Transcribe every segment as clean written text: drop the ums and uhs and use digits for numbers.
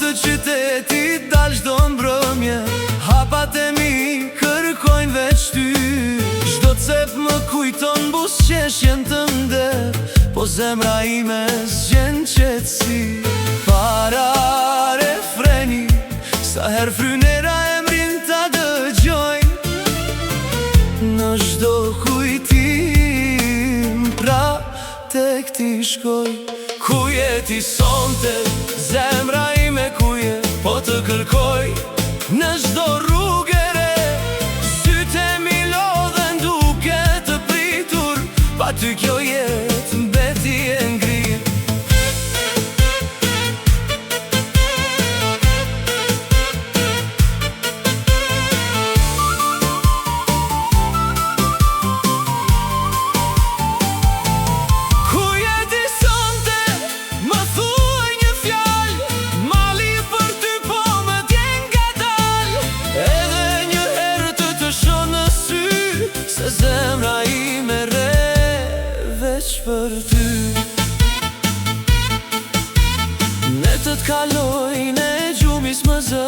të qytetit dal çdo mbrëmje, hapat e mi kërkojnë veç ty. Çdo cep më kujton buzëqeshjen tënde, po zemra ime zgjen qetësi. Para refreni, sa her frynera emrin ta dëgjoj, në çdo kujtim prap tek ti shkoj. Ku je ti sonte, zemra ime ku je, po të kërkoj në çdo rrugë e re. Sytë mi lodhen duke të pritur, pa ty kjo jetë mbeti e ngrirë. Zemra ime re veç për ty. Netët kalojnë e gjumis më zë,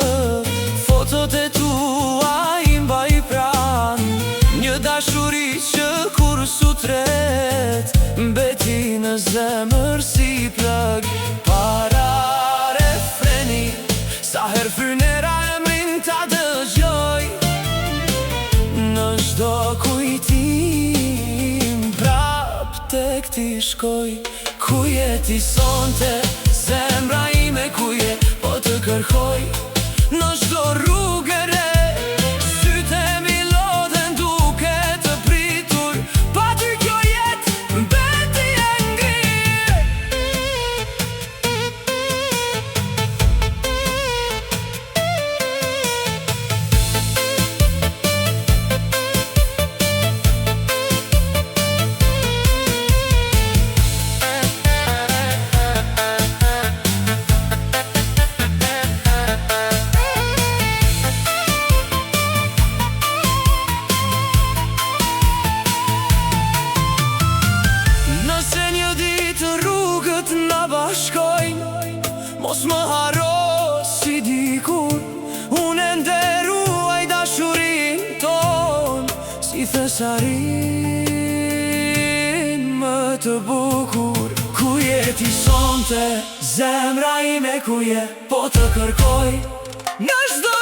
fotot e tua i mbaj pran. Një dashuri që kur sutret, mbeti në zemër si plak. Para refreni, sa her frynera emrin ta dëgjoj, në çdo kujtim prap tek ti shkoj. Ku je ti sonte, zemra ime ku je, po të kërkoj në çdo rrugë e re. Sytë mi lodhen duke të pritur, pa ty kjo jetë mbeti e ngrirë. Mos më haro si dikur, unë nderuaj dashurin ton, si thesarin më të bukur. Ku je ti sonte, zemra ime ku je, po të kërkoj në çdo